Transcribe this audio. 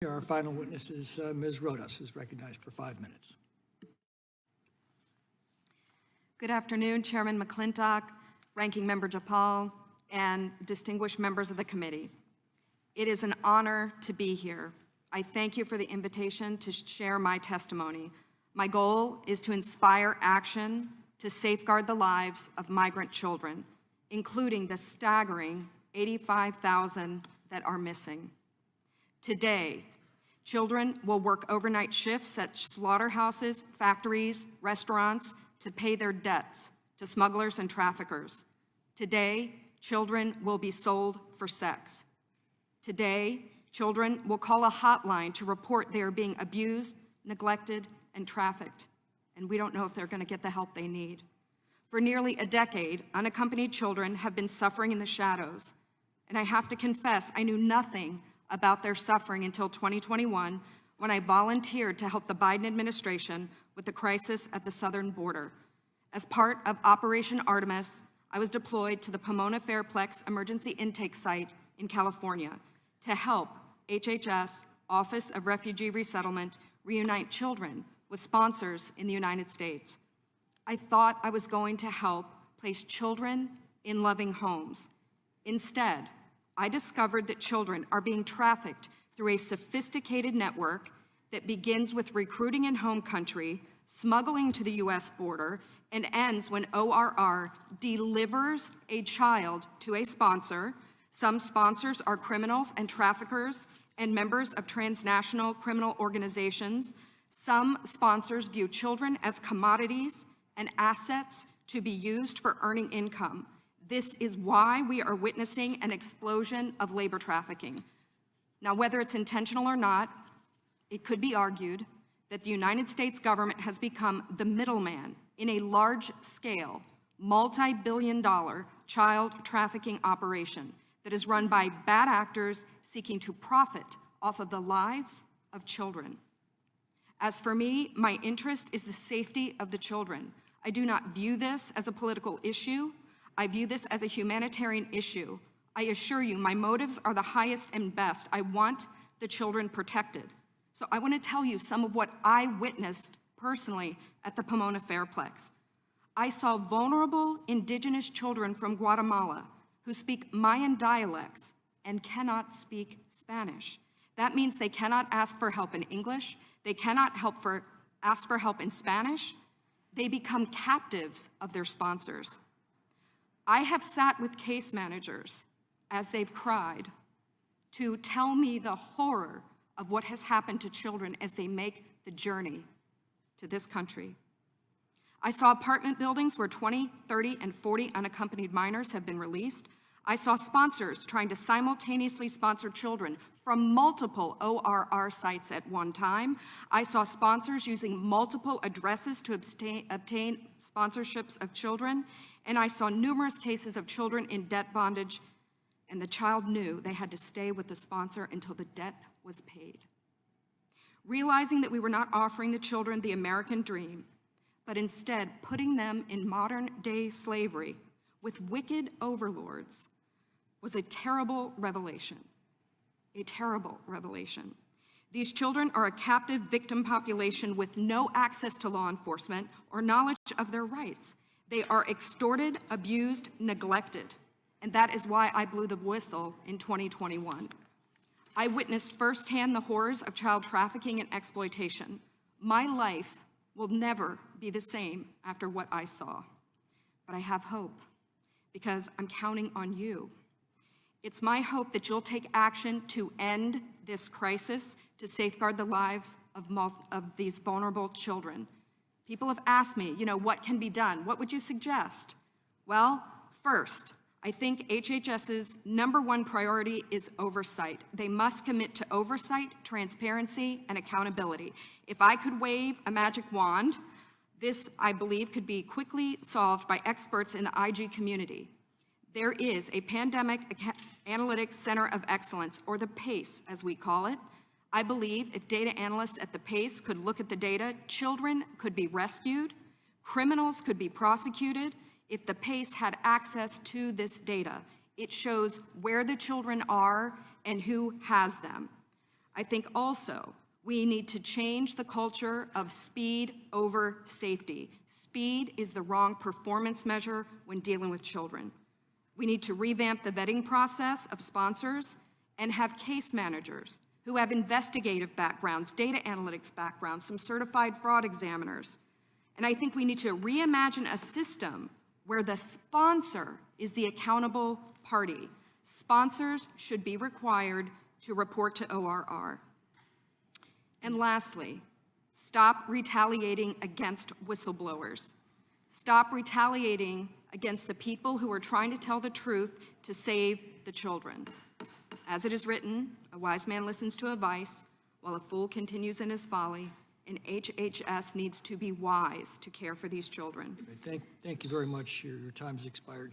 Our final witness is Ms. Rodas, who's recognized for 5 minutes. Good afternoon, Chairman McClintock, Ranking Member Japal, and distinguished members of the committee. It is an honor to be here. I thank you for the invitation to share my testimony. My goal is to inspire action to safeguard the lives of migrant children, including the staggering 85,000 that are missing. Today, children will work overnight shifts at slaughterhouses, factories, restaurants to pay their debts to smugglers and traffickers. Today, children will be sold for sex. Today, children will call a hotline to report they are being abused, neglected, and trafficked, and we don't know if they're going to get the help they need. For nearly a decade, unaccompanied children have been suffering in the shadows, and I have to confess, I knew nothing about their suffering until 2021, when I volunteered to help the Biden administration with the crisis at the southern border. As part of Operation Artemis, I was deployed to the Pomona Fairplex Emergency Intake Site in California to help HHS, Office of Refugee Resettlement, reunite children with sponsors in the United States. I thought I was going to help place children in loving homes. Instead, I discovered that children are being trafficked through a sophisticated network that begins with recruiting in home country, smuggling to the US border, and ends when ORR delivers a child to a sponsor. Some sponsors are criminals and traffickers and members of transnational criminal organizations. Some sponsors view children as commodities and assets to be used for earning income. This is why we are witnessing an explosion of labor trafficking. Now, whether it's intentional or not, it could be argued that the United States government has become the middleman in a large-scale, multi-billion-dollar child trafficking operation that is run by bad actors seeking to profit off of the lives of children. As for me, my interest is the safety of the children. I do not view this as a political issue. I view this as a humanitarian issue. I assure you, my motives are the highest and best. I want the children protected. So I want to tell you some of what I witnessed personally at the Pomona Fairplex. I saw vulnerable indigenous children from Guatemala who speak Mayan dialects and cannot speak Spanish. That means they cannot ask for help in English. They cannot ask for help in Spanish. They become captives of their sponsors. I have sat with case managers as they've cried to tell me the horror of what has happened to children as they make the journey to this country. I saw apartment buildings where 20, 30, and 40 unaccompanied minors have been released. I saw sponsors trying to simultaneously sponsor children from multiple ORR sites at one time. I saw sponsors using multiple addresses to obtain sponsorships of children. And I saw numerous cases of children in debt bondage, and the child knew they had to stay with the sponsor until the debt was paid. Realizing that we were not offering the children the American dream, but instead putting them in modern-day slavery with wicked overlords was a terrible revelation. A terrible revelation. These children are a captive victim population with no access to law enforcement or knowledge of their rights. They are extorted, abused, neglected, and that is why I blew the whistle in 2021. I witnessed firsthand the horrors of child trafficking and exploitation. My life will never be the same after what I saw, but I have hope because I'm counting on you. It's my hope that you'll take action to end this crisis, to safeguard the lives of these vulnerable children. People have asked me, what can be done? What would you suggest? Well, first, I think HHS's #1 priority is oversight. They must commit to oversight, transparency, and accountability. If I could wave a magic wand, this, I believe, could be quickly solved by experts in the IG community. There is a Pandemic Analytics Center of Excellence, or the PACE, as we call it. I believe if data analysts at the PACE could look at the data, children could be rescued, criminals could be prosecuted if the PACE had access to this data. It shows where the children are and who has them. I think also we need to change the culture of speed over safety. Speed is the wrong performance measure when dealing with children. We need to revamp the vetting process of sponsors and have case managers who have investigative backgrounds, data analytics backgrounds, some certified fraud examiners. And I think we need to reimagine a system where the sponsor is the accountable party. Sponsors should be required to report to ORR. And lastly, stop retaliating against whistleblowers. Stop retaliating against the people who are trying to tell the truth to save the children. As it is written, a wise man listens to advice, while a fool continues in his folly, and HHS needs to be wise to care for these children. Thank you very much. Your time has expired.